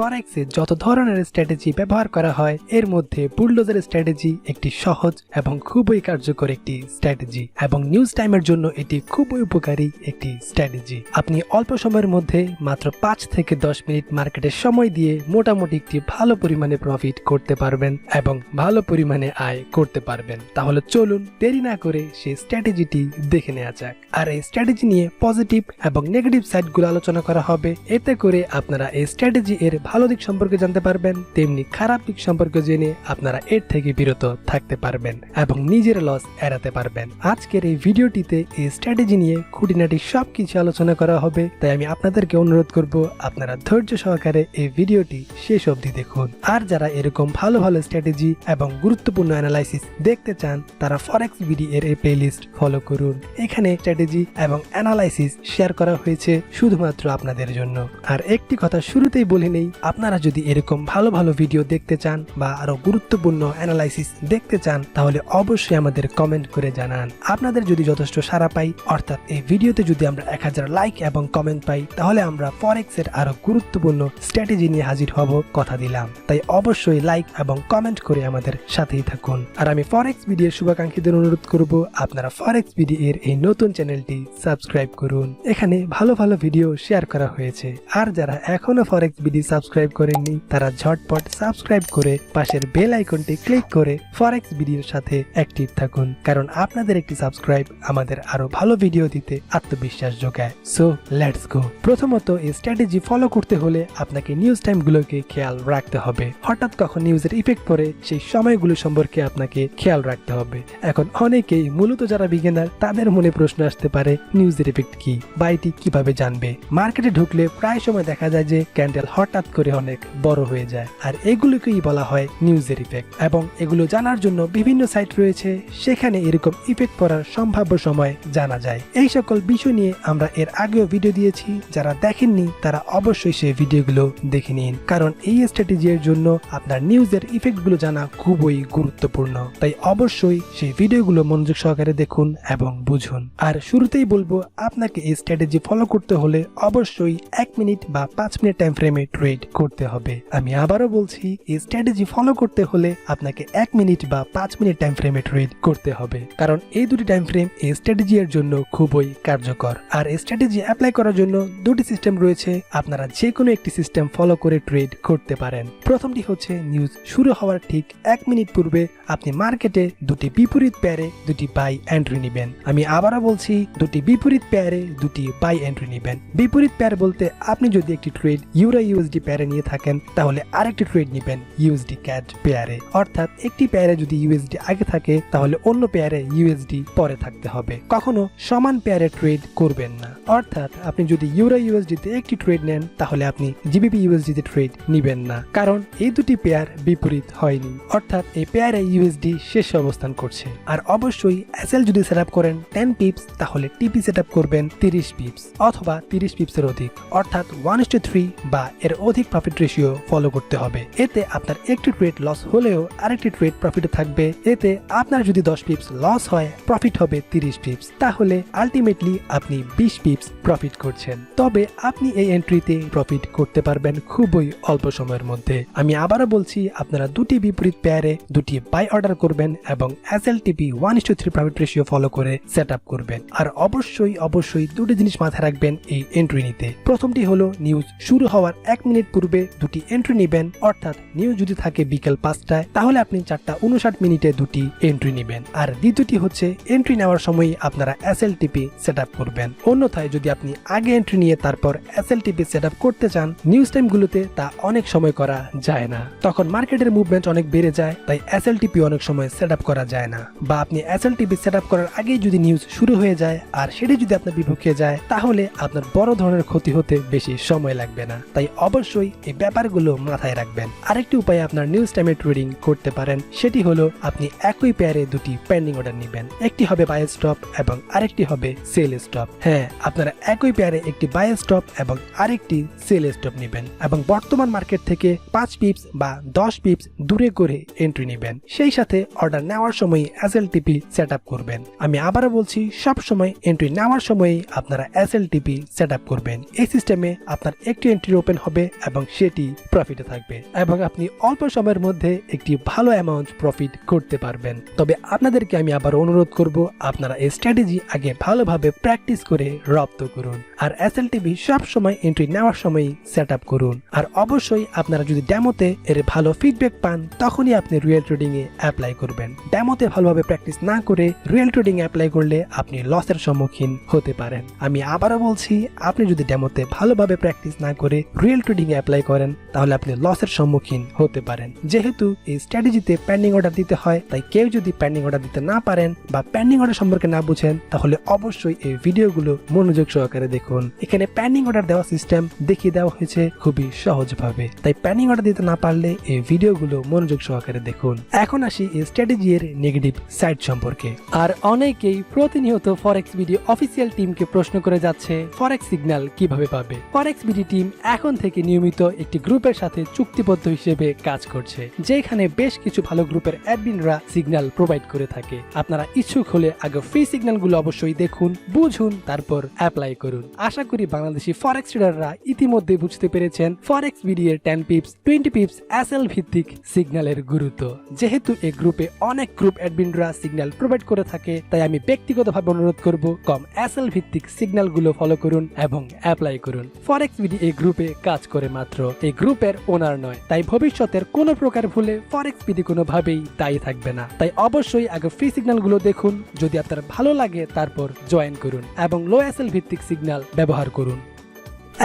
ফরেক্সে যত ধরনের স্ট্র্যাটেজি ব্যবহার করা হয় এর মধ্যে বুলডোজার স্ট্র্যাটেজি একটি সহজ এবং খুবই কার্যকর একটি স্ট্র্যাটেজি এবং নিউজ টাইমের জন্য এটি খুবই উপকারী একটি স্ট্র্যাটেজি। আপনি অল্প সময়ের মধ্যে মাত্র 5 থেকে 10 মিনিট মার্কেটে সময় দিয়ে মোটামুটি একটি ভালো পরিমাণে প্রফিট করতে পারবেন এবং ভালো পরিমাণে আয় করতে পারবেন। তাহলে চলুন দেরি না করে সেই স্ট্র্যাটেজিটি দেখে নেওয়া যাক। আর এই স্ট্র্যাটেজি নিয়ে পজিটিভ এবং নেগেটিভ সাইডগুলো আলোচনা করা হবে। এতে করে আপনারা এই স্ট্র্যাটেজি এর ভালো দিক সম্পর্কে জানতে পারবেন, তেমনি খারাপ দিক সম্পর্কে জেনে আপনারা এর থেকে বিরত থাকতে পারবেন এবং নিজের লস এড়াতে পারবেন। আজকের এই ভিডিওটিতে এই স্ট্র্যাটেজি নিয়ে খুঁটিনাটি সবকিছু আলোচনা করা হবে, তাই আমি আপনাদেরকে অনুরোধ করব আপনারা ধৈর্য সহকারে এই ভিডিওটি শেষ অবধি দেখুন। আর যারা এরকম ভালো ভালো স্ট্র্যাটেজি এবং গুরুত্বপূর্ণ অ্যানালাইসিস দেখতে চান তারা ফরেক্স বিডি এর এই প্লেলিস্ট ফলো করুন। এখানে স্ট্র্যাটেজি এবং অ্যানালাইসিস শেয়ার করা হয়েছে শুধুমাত্র আপনাদের জন্য। আর একটি কথা শুরুতেই বলে নেই, আপনারা যদি এরকম ভালো ভালো ভিডিও দেখতে চান বা আরো গুরুত্বপূর্ণ অ্যানালাইসিস দেখতে চান তাহলে অবশ্যই আমাদের কমেন্ট করে জানান। আপনাদের যদি যথেষ্ট সাড়া পাই, অর্থাৎ এই ভিডিওতে যদি আমরা 1000 লাইক এবং কমেন্ট পাই, তাহলে আমরা ফরেক্স এর আরো গুরুত্বপূর্ণ স্ট্র্যাটেজি নিয়ে হাজির হব, কথা দিলাম। তাই অবশ্যই লাইক এবং কমেন্ট করে আমাদের সাথেই থাকুন। আর আমি ফরেক্স বিডি এর শুভাকাঙ্ক্ষীদের অনুরোধ করব আপনারা ফরেক্স বিডি এর এই নতুন চ্যানেলটি সাবস্ক্রাইব করুন। এখানে ভালো ভালো ভিডিও শেয়ার করা হয়েছে। আর যারা এখনো ফরেক্স বিডি সাবস্ক্রাইব করেননি তারা ঝটপট সাবস্ক্রাইব করে পাশের বেল আইকনটি ক্লিক করে ফরেক্স বিডি এর সাথে অ্যাক্টিভ থাকুন, কারণ আপনাদের একটি সাবস্ক্রাইব আমাদের আরো ভালো ভিডিও দিতে আত্মবিশ্বাস যোগায়। So let's go. প্রথমত এই স্ট্র্যাটেজি ফলো করতে হলে আপনাকে নিউজ টাইম গুলোকে খেয়াল রাখতে হবে। হঠাৎ কখন নিউজের ইফেক্ট পড়ে সেই সময়গুলো সম্পর্কে আপনাকে খেয়াল রাখতে হবে। এখন অনেকেই মূলত যারা বিগিনার তাদের মনে প্রশ্ন আসতে পারে নিউজের ইফেক্ট কি বা এটি কিভাবে জানবে। মার্কেটে ঢুকলে প্রায় সময় দেখা যায় যে ক্যান্ডেল হঠাৎ করে অনেক বড় হয়ে যায়, আর এগুলোকেই বলা হয় নিউজের ইফেক্ট। এবং এগুলো জানার জন্য বিভিন্ন সাইট রয়েছে, সেখানে এরকম ইফেক্ট পড়ার সম্ভাব্য সময় জানা যায়। এই সকল বিষয় নিয়ে আমরা এর আগেও ভিডিও দিয়েছি, যারা দেখেননি তারা অবশ্যই সেই ভিডিওগুলো দেখে নিন, কারণ এই স্ট্র্যাটেজির জন্য আপনার নিউজের ইফেক্ট গুলো জানা খুবই গুরুত্বপূর্ণ। তাই অবশ্যই সেই ভিডিওগুলো মনোযোগ সহকারে দেখুন এবং বুঝুন। আর শুরুতেই বলবো, আপনাকে এই স্ট্র্যাটেজি ফলো করতে হলে অবশ্যই 1 মিনিট বা 5 মিনিট টাইম ফ্রেমে ট্রেড করতে হবে। আমি আবারও বলছি, এই স্ট্র্যাটেজি ফলো করতে হলে আপনাকে 1 মিনিট বা 5 মিনিট টাইম ফ্রেমে ট্রেড করতে হবে, কারণ এই দুটি টাইম ফ্রেম এই স্ট্র্যাটেজি এর জন্য খুবই কার্যকর। আর এই স্ট্র্যাটেজি অ্যাপ্লাই করার জন্য দুটি সিস্টেম রয়েছে, আপনারা যে কোনো একটি সিস্টেম ফলো করে ট্রেড করতে পারেন। প্রথমটি হচ্ছে নিউজ শুরু হওয়ার ঠিক 1 মিনিট পূর্বে আপনি মার্কেটে দুটি বিপরীত পেয়ারে দুটি বাই এন্ট্রি নেবেন। আমি আবারও বলছি, দুটি বিপরীত পেয়ারে দুটি বাই এন্ট্রি নেবেন। বিপরীত পেয়ার বলতে আপনি যদি একটি ট্রেড ইউরো ইউএসডি পেয়ারে নিয়ে থাকেন তাহলে আরেকটি ট্রেড নেবেন ইউএসডি ক্যাড পেয়ারে। অর্থাৎ একটি পেয়ারে যদি ইউএসডি আগে থাকে তাহলে অন্য পেয়ারে ইউএসডি পরে থাকতে হবে। কখনো সমান পেয়ারে ট্রেড করবেন না। অর্থাৎ আপনি যদি ইউরো ইউএসডি তে একটি ট্রেড নেন তাহলে আপনি জিবিপি ইউএসডি তে ট্রেড নেবেন না, কারণ এই দুটি পেয়ার বিপরীত হয়নি। অর্থাৎ এই পেয়ারে ইউএসডি শেষে অবস্থান করছে। আর অবশ্যই এসএল যদি সেটআপ করেন 10 পিপস তাহলে টিপি সেটআপ করবেন 30 পিপস অথবা 30 পিপসের অধিক, অর্থাৎ 1:3 বা এর অধিক প্রফিট রেশিও ফলো করতে হবে। এতে আপনার একটি ট্রেড লস হলেও আরেকটি ট্রেড প্রফিটে থাকবে। এতে আপনার যদি 10 পিপস লস হয়, প্রফিট হবে 30 পিপস, তাহলে আলটিমেটলি আপনি 20 পিপস প্রফিট করছেন। তবে আপনি এই এন্ট্রিতে প্রফিট করতে পারবেন খুবই অল্প সময়ের মধ্যে। আমি আবারও বলছি, আপনারা দুটি বিপরীত পেয়ারে দুটি বাই অর্ডার করবেন এবং এসএলটিপি 1:3 প্রফিট রেশিও ফলো করে সেটআপ করবেন। আর অবশ্যই দুটি জিনিস মাথায় রাখবেন এই এন্ট্রি নিতে। প্রথমটি হলো নিউজ শুরু হওয়ার 1 মিনিট পূর্বে দুটি এন্ট্রি নেবেন। অর্থাৎ নিউজ যদি থাকে বিকেল 5টায় তাহলে আপনি 4:59 মিনিটে দুটি এন্ট্রি নেবেন। আর দ্বিতীয়টি হচ্ছে এন্ট্রি নেওয়ার সময় আপনারা এসএলটিপি সেটআপ করবেন। অন্যথায় যদি আপনি আগে এন্ট্রি নিয়ে তারপর এসএলটিপি সেটআপ করতে চান, নিউজ টাইম গুলোতে তা অনেক সময় করা যায় না, তখন মার্কেটের মুভমেন্ট অনেক বেড়ে যায়, তাই এসএলটিপি অনেক সময় সেটআপ করা যায় না। বা আপনি এসএলটিপি সেটআপ করার আগেই যদি নিউজ শুরু হয়ে যায় আর সেটি যদি আপনার বিপক্ষে যায় তাহলে আপনার বড় ধরনের ক্ষতি হতে বেশি সময় লাগবে না। তাই অবশ্যই এই ব্যাপারগুলো মাথায় রাখবেন। আরেকটি উপায়ে আপনার নিউজ টাইমে ট্রেডিং করতে পারেন, সেটি হলো আপনি একই পেয়ারে দুটি পেন্ডিং অর্ডার নেবেন। একটি হবে বাই স্টপ এবং আরেকটি হবে সেল স্টপ। হ্যাঁ, আপনারা একই পেয়ারে একটি বাই স্টপ এবং আরেকটি সেল স্টপ নেবেন এবং বর্তমান মার্কেট থেকে 5 পিপস বা 10 পিপস দূরে করে এন্ট্রি নেবেন। সেই সাথে অর্ডার নেওয়ার সময় এসএলটিপি সেটআপ করবেন। আমি আবারও বলছি, সব সময় এন্ট্রি নেওয়ার সময় আপনারা এসএলটিপি সেটআপ করবেন। এই সিস্টেমে আপনার একটি এন্ট্রি ওপেন হবে এবং সেটি প্রফিটে থাকবে এবং আপনি অল্প সময়ের মধ্যে একটি ভালো অ্যামাউন্ট প্রফিট করতে পারবেন। তবে আপনাদেরকে আমি আবার অনুরোধ করব, আপনারা এই স্ট্র্যাটেজি আগে ভালোভাবে প্র্যাকটিস করে রপ্ত করুন আর এসএলটিভি সব সময় এন্ট্রি নেওয়ার সময় সেট আপ করুন। আর অবশ্যই আপনারা যদি ডেমোতে এর ভালো ফিডব্যাক পান তখনই আপনি রিয়েল ট্রেডিং এ অ্যাপ্লাই করবেন। ডেমোতে ভালোভাবে প্র্যাকটিস না করে রিয়েল ট্রেডিং এ অ্যাপ্লাই করলে আপনি লসের সম্মুখীন হতে পারেন। আমি আবারও বলছি, আপনি যদি ডেমোতে ভালোভাবে প্র্যাকটিস না করে রিয়েল ট্রেডিং এ অ্যাপ্লাই করেন তাহলে আপনি লসের সম্মুখীন হতে পারেন। যেহেতু এই স্ট্র্যাটেজিতে পেন্ডিং অর্ডার দিতে হয়, তাই কেউ যদি পেন্ডিং অর্ডার দিতে না পারেন বা পেন্ডিং অর্ডার সম্পর্কে না বুঝেন তাহলে অবশ্যই এই ভিডিওগুলো মনোযোগ সহকারে দেখুন। এখানে পেন্ডিং অর্ডার দেওয়া সিস্টেম দেখিয়ে দেওয়া হয়েছে খুবই সহজভাবে, তাই পেন্ডিং অর্ডার দিতে না পারলে এই ভিডিওগুলো মনোযোগ সহকারে দেখুন। এখন আসি এই স্ট্র্যাটেজির নেগেটিভ সাইড সম্পর্কে। আর অনেকেই প্রতিনিয়ত ফরেক্স বিডি অফিসিয়াল টিমকে প্রশ্ন করে যাচ্ছে ফরেক্স সিগন্যাল কিভাবে পাবে। ফরেক্স বিডি টিম এখন থেকে নিয়মিত একটি গ্রুপের সাথে চুক্তিবদ্ধ হিসেবে কাজ করছে, যেখানে বেশ কিছু ভালো গ্রুপের অ্যাডমিনরা সিগন্যাল প্রোভাইড করে থাকে। আপনারা ইচ্ছুক হলে আগে ফ্রি সিগন্যালগুলো অবশ্যই দেখুন, বুঝুন, তারপর অ্যাপ্লাই করুন। আশা করি বাংলাদেশি ফরেক্স ট্রেডাররা ইতিমধ্যে বুঝতে পেরেছেন ফরেক্স বিডি এর 10 পিপস 20 পিপস এসএল ভিত্তিক সিগন্যালের গুরুত্ব। যেহেতু এই গ্রুপে অনেক গ্রুপ অ্যাডমিনরা সিগন্যাল প্রোভাইড করে থাকে, তাই আমি ব্যক্তিগতভাবে অনুরোধ করব কম এসএল ভিত্তিক সিগন্যালগুলো ফলো করুন এবং অ্যাপ্লাই করুন। ফরেক্স বিডি এই গ্রুপে কাজ করে মাত্র, এই গ্রুপের ওনার নয়, তাই ভবিষ্যতের কোনো প্রকার ভুলে ফরেক্স বিডি কোনোভাবেই দায়ী থাকবে না। তাই অবশ্যই আগে ফ্রি সিগন্যালগুলো দেখুন, যদি আপনার ভালো লাগে তারপর জয়েন করুন এবং লো এসএল ভিত্তিক সিগন্যাল ব্যবহার করুন।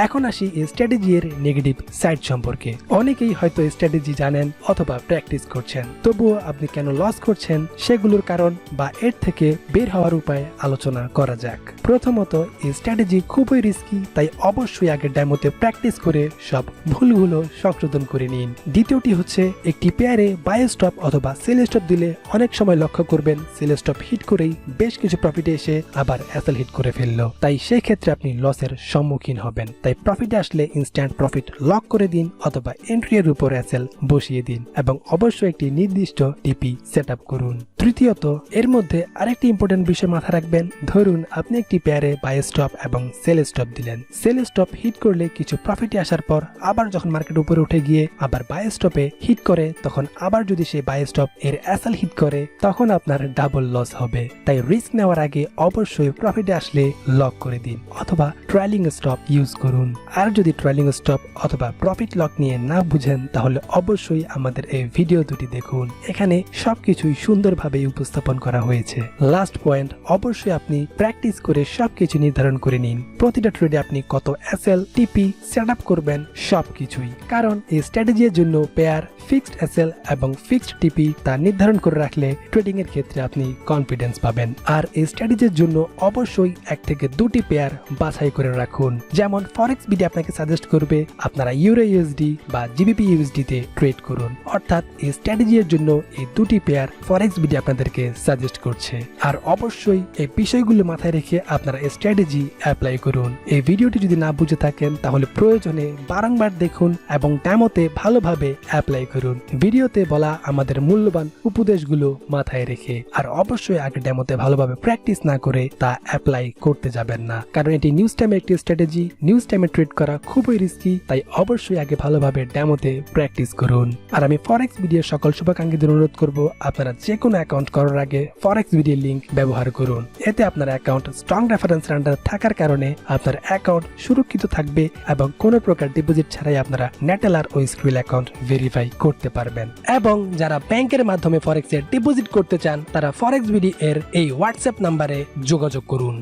এখন আসি এই স্ট্র্যাটেজির নেগেটিভ সাইড সম্পর্কে। অনেকেই হয়তো স্ট্র্যাটেজি জানেন অথবা প্র্যাকটিস করছেন, তবুও আপনি কেন লস করছেন সেগুলোর কারণ বা এর থেকে বের হওয়ার উপায় আলোচনা করা যাক। প্রথমত, এই স্ট্র্যাটেজি খুবই রিস্কি, তাই অবশ্যই আগে ডেমোতে প্র্যাকটিস করে সব ভুলগুলো সংশোধন করে নিন। দ্বিতীয়টি হচ্ছে, একটি পেয়ারে বাই স্টপ অথবা সেল স্টপ দিলে অনেক সময় লক্ষ্য করবেন সেল স্টপ হিট করেই বেশ কিছু প্রফিটে এসে আবার এসএল হিট করে ফেললো, তাই সেই ক্ষেত্রে আপনি লসের সম্মুখীন হবেন। তাই প্রফিটে আসলে ইনস্ট্যান্ট প্রফিট লক করে দিন অথবা এন্ট্রি এর উপর এসএল বসিয়ে দিন এবং অবশ্যই একটি নির্দিষ্ট টিপি সেট আপ করুন। তৃতীয়ত, এর মধ্যে আরেকটি ইম্পর্টেন্ট বিষয় মাথায় রাখবেন। ধরুন আপনি একটি পেয়ারে বাই স্টপ এবং সেল স্টপ দিলেন। সেল স্টপ হিট করলে কিছু প্রফিটে আসার পর আবার যখন মার্কেট উপরে উঠে গিয়ে আবার বাই স্টপে হিট করে, তখন আবার যদি সেই বাই স্টপ এর এসএল হিট করে তখন আপনার ডাবল লস হবে। তাই রিস্ক নেওয়ার আগে অবশ্যই প্রফিটে আসলে লক করে দিন অথবা ট্রাইলিং স্টপ ইউজ করুন। আর যদি ট্রেলিং স্টপ অথবা প্রফিট লক নিয়ে না বুঝেন তাহলে অবশ্যই আমাদের এই ভিডিও দুটি দেখুন, এখানে সবকিছুই সুন্দরভাবে উপস্থাপন করা হয়েছে। লাস্ট পয়েন্ট, অবশ্যই আপনি প্র্যাকটিস করে সবকিছু নির্ধারণ করে নিন। প্রতিটা ট্রেডে আপনি কত এসএল টিপি সেট আপ করবেন সবকিছুই, কারণ এই স্ট্র্যাটেজির জন্য পেয়ার, ফিক্সড এসএল এবং ফিক্সড টিপি তা নির্ধারণ করে রাখলে ট্রেডিং এর ক্ষেত্রে আপনি কনফিডেন্স পাবেন। আর এই স্ট্র্যাটেজির জন্য অবশ্যই 1 থেকে 2টি পেয়ার বাছাই করে রাখুন। যেমন ফরেক্স বিডি আপনাকে সাজেস্ট করবে আপনারা ইউরো ইউএসডি বা জিবিপি ইউএসডি তে ট্রেড করুন, অর্থাৎ এই স্ট্র্যাটেজির জন্য এই দুটি পেয়ার ফরেক্স বিডি আপনাদেরকে সাজেস্ট করছে। আর অবশ্যই এই বিষয়গুলো মাথায় রেখে আপনারা এই স্ট্র্যাটেজি অ্যাপ্লাই করুন। এই ভিডিওটি যদি না বুঝে থাকেন তাহলে প্রয়োজনে বারংবার দেখুন এবং ডেমোতে ভালোভাবে অ্যাপ্লাই করুন, ভিডিওতে বলা আমাদের মূল্যবান উপদেশগুলো মাথায় রেখে। আর অবশ্যই আগে ডেমোতে ভালোভাবে প্র্যাকটিস না করে তা অ্যাপ্লাই করতে যাবেন না, কারণ এটি নিউজ টাইমের একটি স্ট্র্যাটেজি। নিউজ টাইমে ট্রেড করা খুবই রিস্কি, তাই অবশ্যই আগে ভালোভাবে ডেমোতে প্র্যাকটিস করুন। আর আমি ফরেক্স বিডি এর সকল শুভাকাঙ্ক্ষীদের অনুরোধ করব আপনারা যে কোনো অ্যাকাউন্ট করার আগে ফরেক্স বিডি এর লিংক ব্যবহার করুন। এতে আপনার অ্যাকাউন্ট স্ট্রং রেফারেন্সের আন্ডার থাকার কারণে আপনার অ্যাকাউন্ট সুরক্ষিত থাকবে এবং কোনো প্রকার ডিপোজিট ছাড়াই আপনারা নেটেলার ও স্ক্রিল অ্যাকাউন্ট ভেরিফাই করতে পারবেন। এবং যারা ব্যাংকের মাধ্যমে ফরেক্স এর ডিপোজিট করতে চান তারা ফরেক্স বিডি এর এই হোয়াটসঅ্যাপ নাম্বারে যোগাযোগ করুন।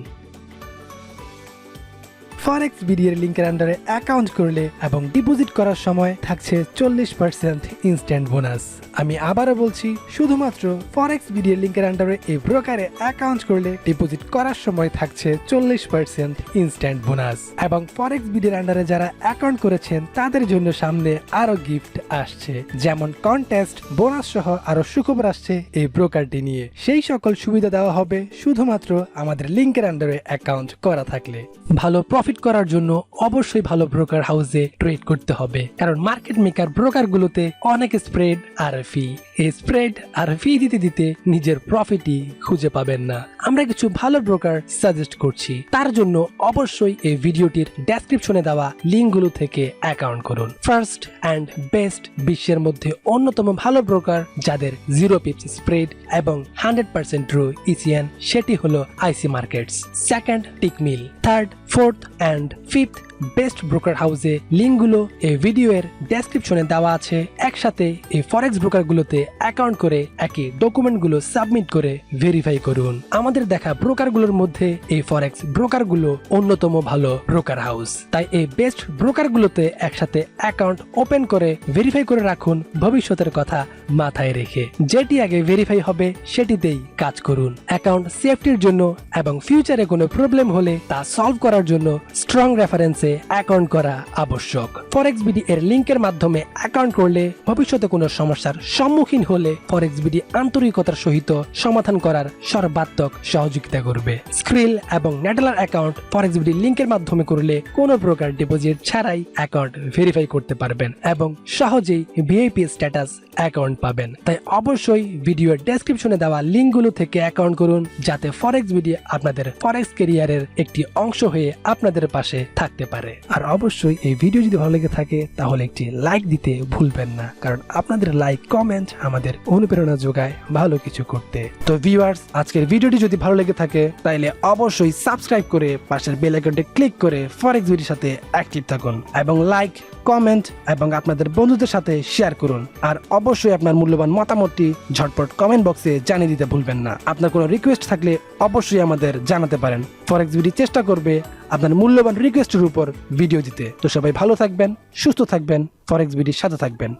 ফরেক্স বিডি এর লিংকের আন্ডারে অ্যাকাউন্ট করলে এবং ডিপোজিট করার সময় থাকছে 40% ইনস্ট্যান্ট বোনাস। আমি আবারও বলছি, শুধুমাত্র ফরেক্স বিডি এর লিংকের আন্ডারে এই ব্রোকারে অ্যাকাউন্ট করলে ডিপোজিট করার সময় থাকছে 40% ইনস্ট্যান্ট বোনাস। এবং ফরেক্স বিডি এর আন্ডারে যারা অ্যাকাউন্ট করেছেন তাদের জন্য সামনে আরো গিফট আসছে, যেমন কন্টেস্ট, বোনাস সহ আরো সুখবর আসছে এই ব্রোকারটি নিয়ে। সেই সকল সুবিধা দেওয়া হবে শুধুমাত্র আমাদের লিংকের আন্ডারে অ্যাকাউন্ট করা থাকলে। ভালো প্রফিট প্রফিট করার জন্য অবশ্যই ভালো ব্রোকার হাউসে ট্রেড করতে হবে, কারণ মার্কেট মেকার ব্রোকারগুলোতে অনেক স্প্রেড আর ফি। এই স্প্রেড আর ফি দিতে দিতে নিজের প্রফিটই খুঁজে পাবেন না। আমরা কিছু ভালো ব্রোকার সাজেস্ট করছি, তার জন্য অবশ্যই এই ভিডিওটির ডেসক্রিপশনে দেওয়া লিঙ্কগুলো থেকে অ্যাকাউন্ট করুন। ফার্স্ট অ্যান্ড বেস্ট, বিশ্বের মধ্যে অন্যতম ভালো ব্রোকার যাদের 0 পিপস স্প্রেড এবং 100% ট্রু ইসিএন, সেটি হলো IC Markets. Second, Tickmill. Third, fourth and fifth best broker হাউসে লিঙ্কগুলো এই ভিডিওর ডেসক্রিপশনে দেওয়া আছে। একসাথে এই ফরেক্স ব্রোকারগুলোতে অ্যাকাউন্ট করে একই ডকুমেন্টগুলো সাবমিট করে ভেরিফাই করুন। আমাদের দেখা ব্রোকারগুলোর মধ্যে এই ফরেক্স ব্রোকারগুলো অন্যতম ভালো ব্রোকার হাউস, তাই এই বেস্ট ব্রোকারগুলোতে একসাথে অ্যাকাউন্ট ওপেন করে ভেরিফাই করে রাখুন, ভবিষ্যতের কথা মাথায় রেখে। যেটি আগে ভেরিফাই হবে সেটিতেই কাজ করুন। অ্যাকাউন্ট সেফটির জন্য এবং ফিউচারে কোনো প্রবলেম হলে তা সলভ করার জন্য স্ট্রং রেফারেন্সে অ্যাকাউন্ট করা আবশ্যক। FOREXBD এর লিংকের মাধ্যমে অ্যাকাউন্ট করলে ভবিষ্যতে কোনো সমস্যার সম্মুখীন হলে FOREXBD আন্তরিকতার সহিত সমাধান করার সর্বাত্মক সহযোগিতা করবে। স্ক্রিল এবং নেডলার অ্যাকাউন্ট FOREXBD লিংকের মাধ্যমে করলে কোনো প্রকার ডিপোজিট ছাড়াই অ্যাকাউন্ট ভেরিফাই করতে পারবেন এবং সহজেই ভিআইপি স্ট্যাটাস অ্যাকাউন্ট পাবেন। তাই অবশ্যই ভিডিওর ডেসক্রিপশনে দেওয়া লিঙ্কগুলো থেকে অ্যাকাউন্ট করুন, যাতে FOREXBD আপনাদের ফরেক্স ক্যারিয়ারের একটি অংশ হয়ে আপনাদের পাশে থাকতে পারে। আর অবশ্যই এই ভিডিও যদি ভালো লেগে থাকে তাহলে একটি লাইক দিতে ভুলবেন না, কারণ আপনাদের লাইক কমেন্ট আমাদের অনুপ্রেরণা যোগায় ভালো কিছু করতে। তো ভিউয়ার্স, আজকের ভিডিওটি যদি ভালো লেগে থাকে তাহলে অবশ্যই সাবস্ক্রাইব করে পাশের বেল আইকনটি ক্লিক করে FOREXBDর সাথে অ্যাক্টিভ থাকুন এবং লাইক, কমেন্ট এবং আপনাদের বন্ধুদের সাথে শেয়ার করুন। আর অবশ্যই আপনার মূল্যবান মতামতটি ঝটপট কমেন্ট বক্সে জানিয়ে দিতে ভুলবেন না। আপনার কোনো রিকোয়েস্ট থাকলে অবশ্যই আমাদের জানাতে পারেন। FOREXBD চেষ্টা করবে আপনার মূল্যবান রিকোয়েস্টের উপর ভিডিও দিতে। তো সবাই ভালো থাকবেন, সুস্থ থাকবেন, FOREXBDর সাথে থাকবেন।